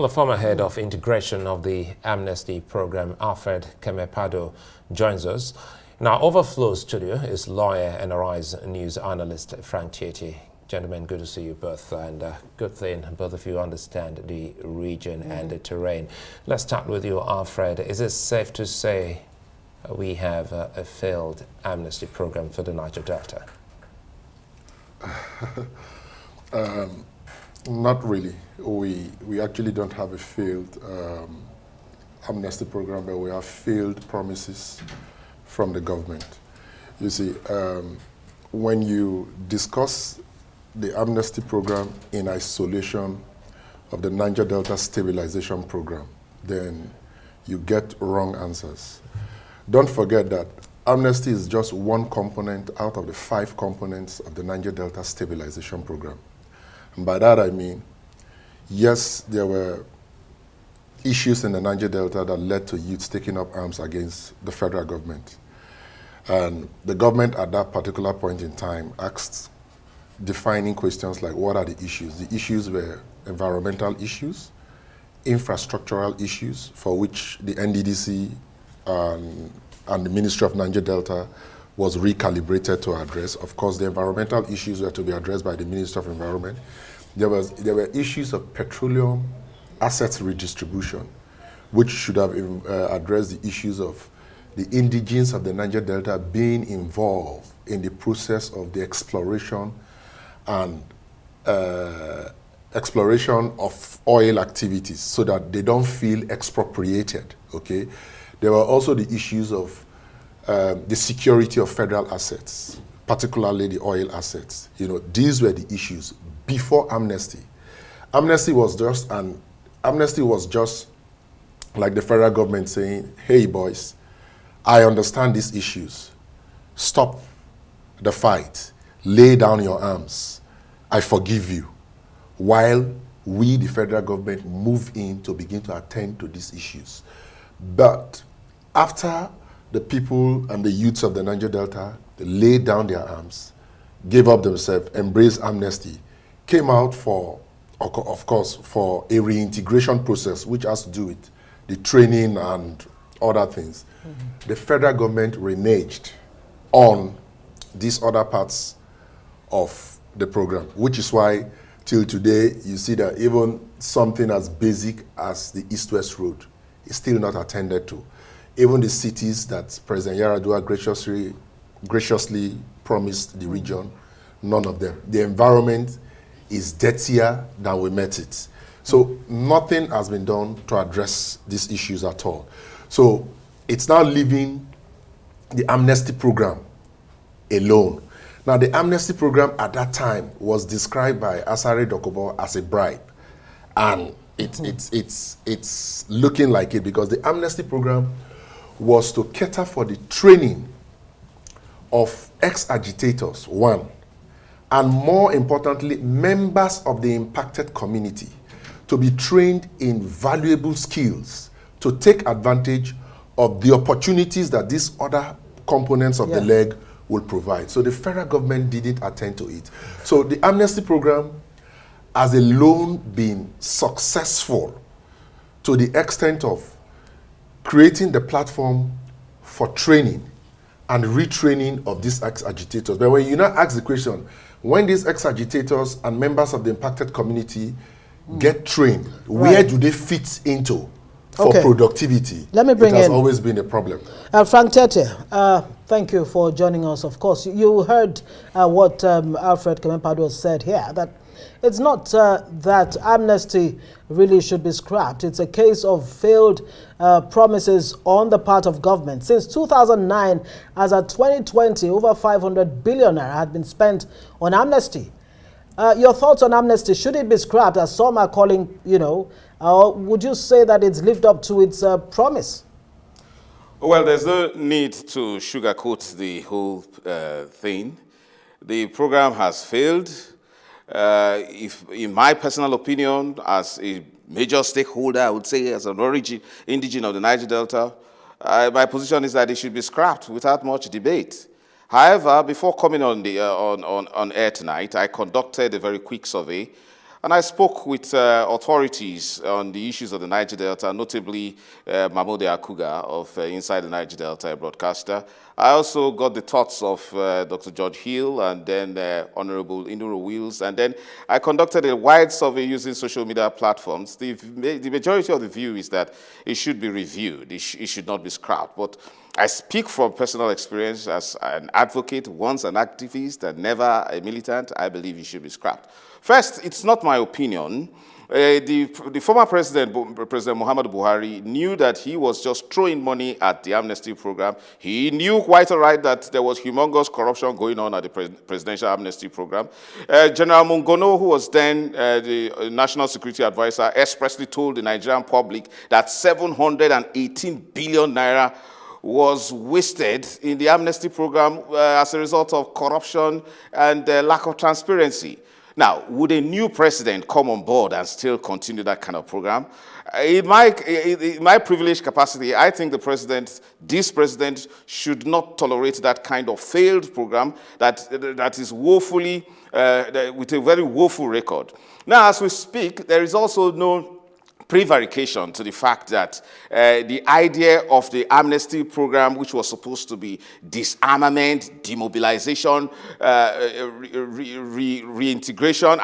Well, the former head of integration of the Amnesty program, Alfred Kemepado, joins us. In our overflow studio is lawyer and Arise News analyst Frank Tietie. Gentlemen, good to see you both, and good thing both of you understand the region and the terrain. Let's start with you, Alfred. Is it safe to say we have a failed amnesty program for the Niger Delta? Not really. We actually don't have a failed amnesty program, but we have failed promises from the government. You see, when you discuss the amnesty program in isolation of the Niger Delta stabilization program, then you get wrong answers. Don't forget that amnesty is just one component out of the 5 components of the Niger Delta stabilization program. And by that I mean, yes, there were issues in the Niger Delta that led to youths taking up arms against the federal government. And the government at that particular point in time asked defining questions like, what are the issues? The issues were environmental issues, infrastructural issues, for which the NDDC and the Ministry of Niger Delta was recalibrated to address. Of course, the environmental issues were to be addressed by the Minister of Environment. There were issues of petroleum assets redistribution, which should have addressed the issues of the indigenes of the Niger Delta being involved in the process of the exploration and exploration of oil activities, so that they don't feel expropriated. Okay, there were also the issues of the security of federal assets, particularly the oil assets. You know, these were the issues before amnesty. Amnesty was just like the federal government saying, hey boys, I understand these issues. Stop the fight. Lay down your arms. I forgive you. While we, the federal government, move in to begin to attend to these issues. But after the people and the youths of the Niger Delta laid down their arms, gave up themselves, embraced amnesty, came out for, of course, for a reintegration process, which has to do with the training and other things. Mm-hmm. The federal government reneged on these other parts of the program, which is why till today you see that even something as basic as the East-West Road is still not attended to. Even the cities that President Yar'Adua graciously promised the region, none of them. The environment is dirtier than we met it. So nothing has been done to address these issues at all. So it's now leaving the amnesty program alone. Now, the amnesty program at that time was described by Asare Dokubo as a bribe. And it's looking like it, because the amnesty program was to cater for the training of ex-agitators, one, and more importantly, members of the impacted community, to be trained in valuable skills to take advantage of the opportunities that these other components of the leg will provide. So the federal government didn't attend to it. So the amnesty program has alone been successful to the extent of creating the platform for training and retraining of these ex-agitators. But when you now ask the question, when these ex-agitators and members of the impacted community get trained, where do they fit into for productivity? Let me bring it has always been a problem. Frank Tietie, thank you for joining us. Of course, you heard what Alfred Kemepado said here, that it's not that amnesty really should be scrapped. It's a case of failed promises on the part of government. Since 2009, as at 2020, over 500 billion had been spent on amnesty. Your thoughts on amnesty? Should it be scrapped, as some are calling, or would you say that it's lived up to its promise? Well, there's no need to sugarcoat the whole thing. The program has failed. If, in my personal opinion, as a major stakeholder, I would say as an indigene of the Niger Delta, my position is that it should be scrapped without much debate. However, before coming on air tonight, I conducted a very quick survey And I spoke with authorities on the issues of the Niger Delta, notably Mahmoud Akuga of Inside the Niger Delta, a broadcaster. I also got the thoughts of Dr. George Hill and then Honorable Induro Wills. And then I conducted a wide survey using social media platforms. The majority of the view is that it should be reviewed. It should not be scrapped. But I speak from personal experience as an advocate, once an activist and never a militant. I believe it should be scrapped. First, it's not my opinion. The former president, President Muhammadu Buhari, knew that he was just throwing money at the Amnesty program. He knew quite all right that there was humongous corruption going on at the presidential Amnesty program. General Mungono, who was then the National Security Advisor, expressly told the Nigerian public that 718 billion naira was wasted in the Amnesty program as a result of corruption and lack of transparency. Now, would a new president come on board and still continue that kind of program? In my privileged capacity, I think this president should not tolerate that kind of failed program that is woefully, with a very woeful record. Now, as we speak, there is also no prevarication to the fact that the idea of the Amnesty program, which was supposed to be disarmament, demobilization, reintegration,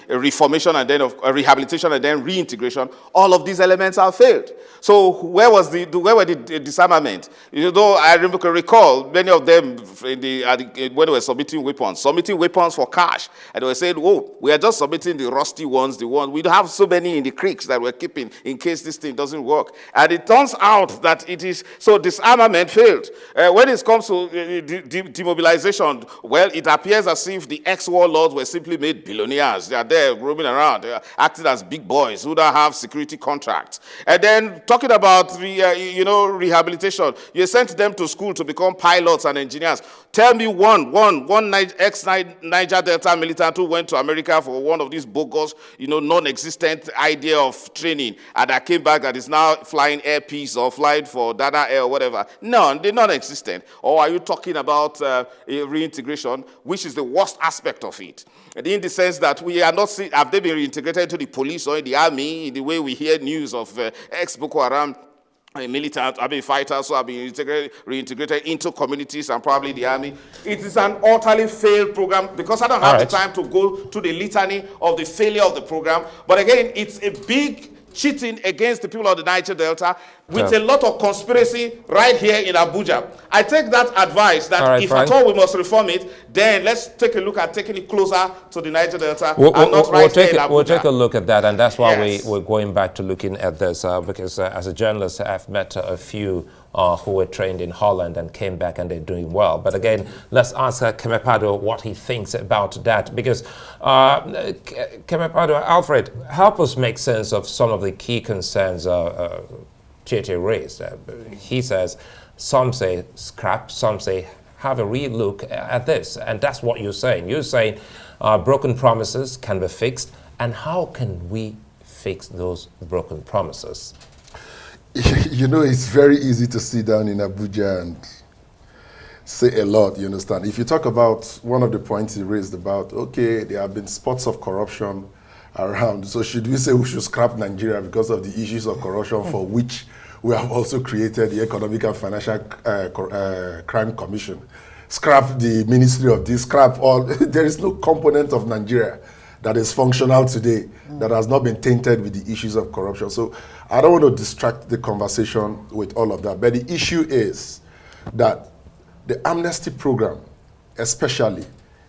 reformation and then rehabilitation and then reintegration, all of these elements have failed. So where were the disarmament? I recall many of them when they were submitting weapons for cash, and they were saying, "Oh, we are just submitting the rusty ones, we don't have so many in the creeks that we're keeping in case this thing doesn't work." And it turns out that it is, so disarmament failed. When it comes to demobilization, well, it appears as if the ex-warlords were simply made billionaires. They are there roaming around, they are acting as big boys who don't have security contracts. And then talking about rehabilitation, you sent them to school to become pilots and engineers. Tell me one ex-Niger Delta militant who went to America for one of these bogus, non-existent idea of training, and that came back that is now flying Air Peace or flying for Dada Air or whatever. None, they're non-existent. Or are you talking about reintegration, which is the worst aspect of it? And in the sense that we are not seeing, have they been reintegrated into the police or in the army, in the way we hear news of ex-Boko Haram fighters who have been reintegrated into communities and probably the army. It is an utterly failed program, because I don't have the time to go to the litany of the failure of the program. But again, it's a big cheating against the people of the Niger Delta with a lot of conspiracy right here in Abuja. I take that advice that at all we must reform it, then let's take a look at taking it closer to the Niger Delta here in Abuja. We'll take a look at that, and that's why we're going back to looking at this, because as a journalist, I've met a few who were trained in Holland and came back and they're doing well. But again, let's ask Kemepado what he thinks about that, because Kemepado, Alfred, help us make sense of some of the key concerns Tietie raised. He says, some say scrap, some say have a real look at this, and that's what you're saying. You're saying broken promises can be fixed, and how can we fix those broken promises? It's very easy to sit down in Abuja and say a lot, you understand. If you talk about one of the points he raised about, okay, there have been spots of corruption around, so should we say we should scrap Nigeria because of the issues of corruption for which we have also created the Economic and Financial Crime Commission? Scrap the Ministry of this, scrap all. There is no component of Nigeria that is functional today that has not been tainted with the issues of corruption. So I don't want to distract the conversation with all of that. But the issue is that the Amnesty program, especially,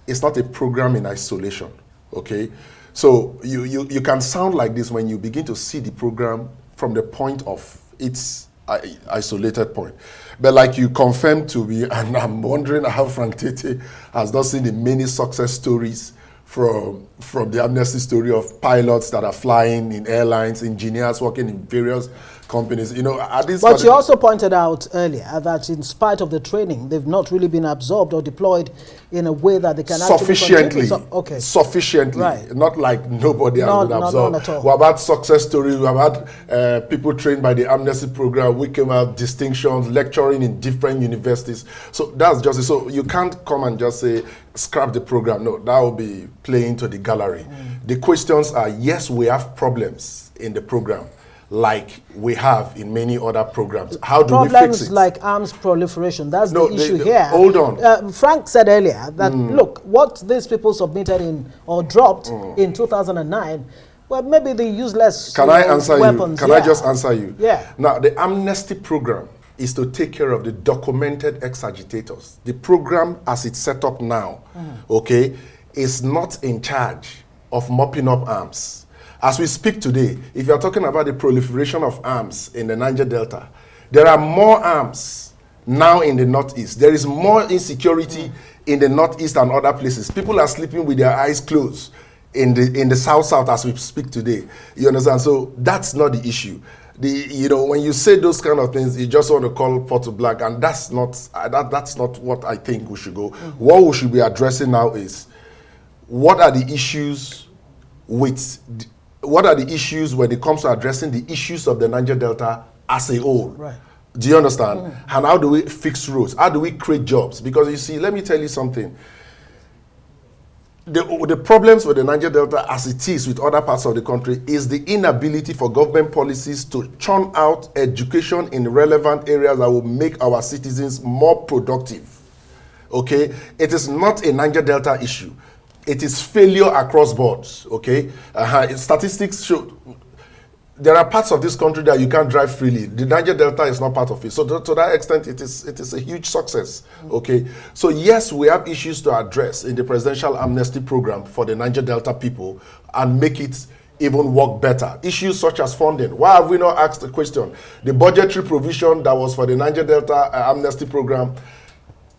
is not a program in isolation, okay? So you can sound like this when you begin to see the program from the point of its isolated point. But like you confirmed to me, and I'm wondering how Frank Tietie has not seen the many success stories from the Amnesty story of pilots that are flying in airlines, engineers working in various companies. You know, at this. But you also pointed out earlier that in spite of the training, they've not really been absorbed or deployed in a way that they can sufficiently. Okay. Sufficiently. Right. Not like nobody has been absorbed. Not at all. We have had success stories. We have had people trained by the Amnesty program. We came out distinctions, lecturing in different universities. So that's just it. So you can't come and just say, scrap the program. No, that will be playing to the gallery. The questions are, yes, we have problems in the program, like we have in many other programs. How do we fix it? Problems like arms proliferation, that's the issue here. Hold on. Frank said earlier that, look, what these people submitted in or dropped in 2009, well, maybe the useless Can I answer weapons. You? Can I just answer you? Yeah. Now, the Amnesty program is to take care of the documented ex-agitators. The program, as it's set up now, okay, is not in charge of mopping up arms. As we speak today, if you're talking about the proliferation of arms in the Niger Delta, there are more arms now in the Northeast. There is more insecurity in the Northeast and other places. People are sleeping with their eyes closed in the South as we speak today. You understand? So that's not the issue. When you say those kind of things, you just want to call pot to black, and that's not what I think we should go. What we should be addressing now is what are the issues when it comes to addressing the issues of the Niger Delta as a whole. Right. Do you understand? And how do we fix roads? How do we create jobs? Because you see, let me tell you something. The problems with the Niger Delta, as it is with other parts of the country, is the inability for government policies to churn out education in relevant areas that will make our citizens more productive. Okay? It is not a Niger Delta issue. It is failure across boards. Okay? Statistics show there are parts of this country that you can't drive freely. The Niger Delta is not part of it. So to that extent, it is a huge success. Okay. So yes, we have issues to address in the presidential amnesty program for the Niger Delta people and make it even work better. Issues such as funding. Why have we not asked the question? The budgetary provision that was for the Niger Delta amnesty program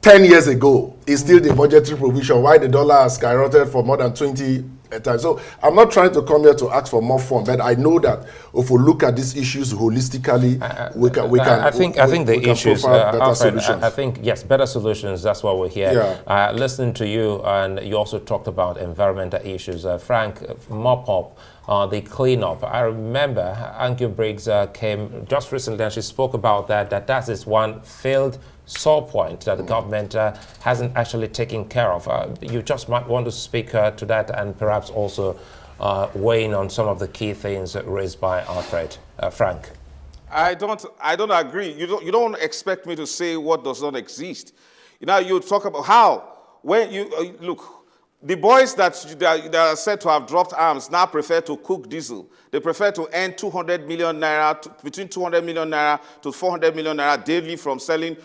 10 years ago is still the budgetary provision. Why the dollar has skyrocketed for more than 20 times. So I'm not trying to come here to ask for more funds, but I know that if we look at these issues holistically, we can. I think the issues. Better solutions. I think yes, better solutions. That's what we're here. Yeah. Listening to you, and you also talked about environmental issues. Frank, mop up, the cleanup. I remember Angie Briggs came just recently, and she spoke about that is one failed sore point that the government hasn't actually taken care of. You just might want to speak to that, and perhaps also weigh in on some of the key things raised by Alfred. Frank. I don't agree. You don't expect me to say what does not exist. You talk about how when you look. The boys that are said to have dropped arms now prefer to cook diesel. They prefer to earn 200 million naira, between 200 million naira to 400 million naira daily from stealing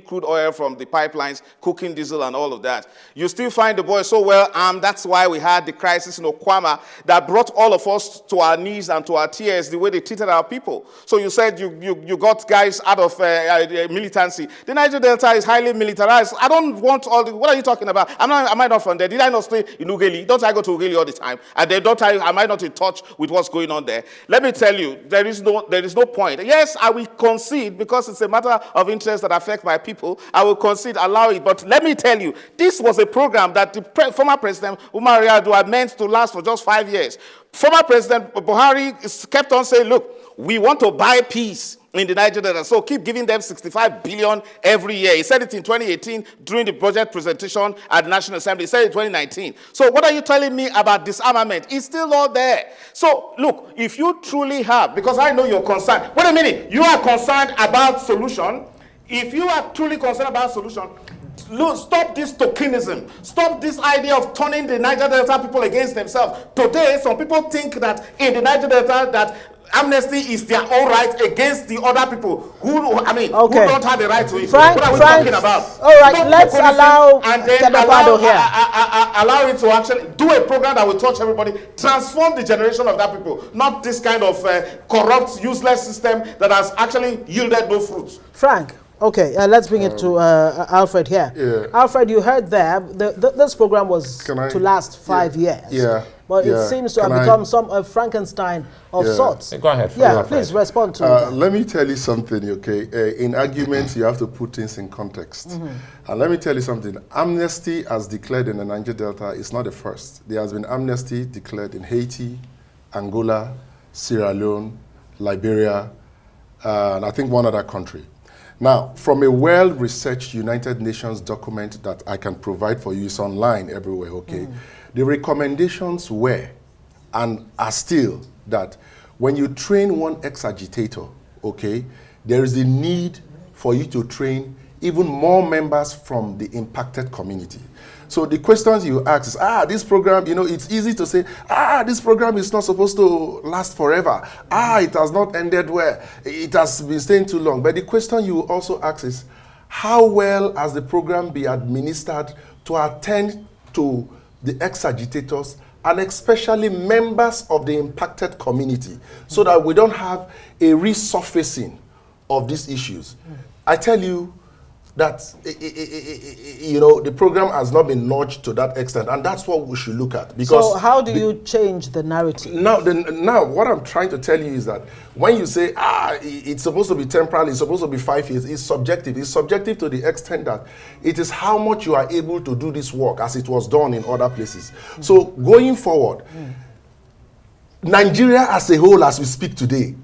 crude oil from the pipelines, cooking diesel and all of that. You still find the boys so well armed. That's why we had the crisis in Okwama that brought all of us to our knees and to our tears the way they treated our people. So you said you got guys out of militancy. The Niger Delta is highly militarized. I don't want all the, what are you talking about? Am I not from there? Did I not stay in Ugeli? Don't I go to Ugeli all the time? And then am I not in touch with what's going on there? Let me tell you, there is no point. Yes, I will concede because it's a matter of interest that affects my people. I will concede, allow it. But let me tell you, this was a program that the former president Umar Yar'Adua had meant to last for just 5 years. Former President Buhari kept on saying, look, we want to buy peace in the Niger Delta, so keep giving them 65 billion every year. He said it in 2018 during the budget presentation at the National Assembly. He said it in 2019. So what are you telling me about disarmament? It's still not there. So look, if you truly have, because I know you're concerned. Wait a minute, you are concerned about solution. If you are truly concerned about solution, look, stop this tokenism. Stop this idea of turning the Niger Delta people against themselves. Today, some people think that in the Niger Delta that amnesty is their own right against the other people who don't have the right to it. What are we talking about? All right, let's allow Kemepado here. Allow it to actually do a program that will touch everybody, transform the generation of that people, not this kind of corrupt, useless system that has actually yielded no fruits. Frank. Okay, let's bring it to Alfred here. Yeah. Alfred, you heard there, this program was to last 5 years. Yeah. but it seems to have become some Frankenstein of sorts. Go ahead. Yeah, please respond to that. Let me tell you something, okay? In arguments, you have to put things in context. And let me tell you something. Amnesty, as declared in the Niger Delta, is not the first. There has been amnesty declared in Haiti, Angola, Sierra Leone, Liberia, and I think one other country. Now, from a well-researched United Nations document that I can provide for you, it's online everywhere, okay? The recommendations were, and are still, that when you train one ex-agitator, okay, there is a need for you to train even more members from the impacted community. So the questions you ask is, this program, you know, it's easy to say, this program is not supposed to last forever. It has not ended well. It has been staying too long. But the question you also ask is, how well has the program been administered to attend to the ex-agitators and especially members of the impacted community so that we don't have a resurfacing of these issues? I tell you, that you know, the program has not been nudged to that extent, and that's what we should look at. Because so how do you change the narrative? Now what I'm trying to tell you is that when you say it's supposed to be temporal, it's supposed to be 5 years, it's subjective. It's subjective to the extent that it is how much you are able to do this work as it was done in other places. So going forward, Nigeria as a whole, as we speak today,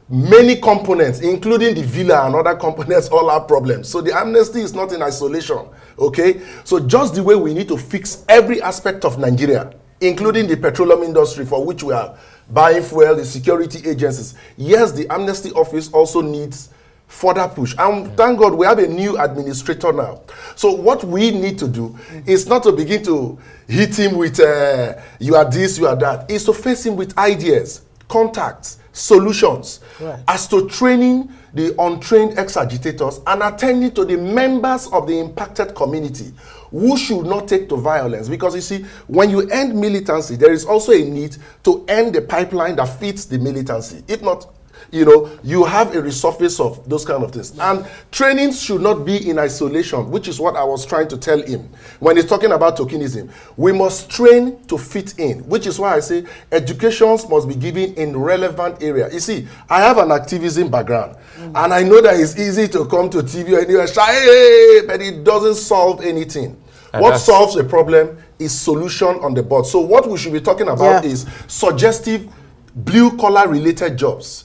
many components, including the villa and other components, all have problems. So the amnesty is not in isolation, okay? So just the way we need to fix every aspect of Nigeria, including the petroleum industry for which we are buying fuel, the security agencies. Yes, the amnesty office also needs further push. And thank God we have a new administrator now. So what we need to do is not to begin to hit him with, you are this, you are that. It's to face him with ideas, contacts, solutions as to training the untrained ex-agitators and attending to the members of the impacted community who should not take to violence. Because you see, when you end militancy, there is also a need to end the pipeline that feeds the militancy. If not, you know, you have a resurface of those kind of things. And training should not be in isolation, which is what I was trying to tell him. When he's talking about tokenism, we must train to fit in, which is why I say educations must be given in relevant area. You see, I have an activism background, and I know that it's easy to come to TV and you're shy, but it doesn't solve anything. And what solves a problem is solution on the board. So what we should be talking about is suggestive blue-collar related jobs.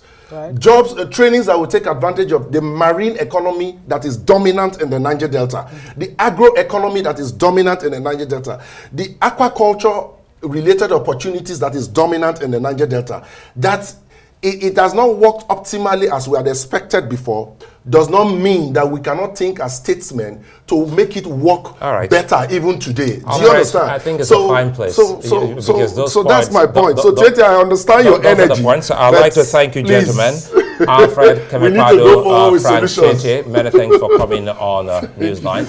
Jobs, trainings that will take advantage of the marine economy that is dominant in the Niger Delta, the agro economy that is dominant in the Niger Delta, the aquaculture related opportunities that is dominant in the Niger Delta. That it has not worked optimally as we had expected before does not mean that we cannot think as statesmen to make it work better even today. Do you understand? I think it's a fine place. So that's my point. So Tietie, I understand your energy. I'd like to thank you, gentlemen. Alfred Kemepado, Frank Tietie, many thanks for coming on Newsnight.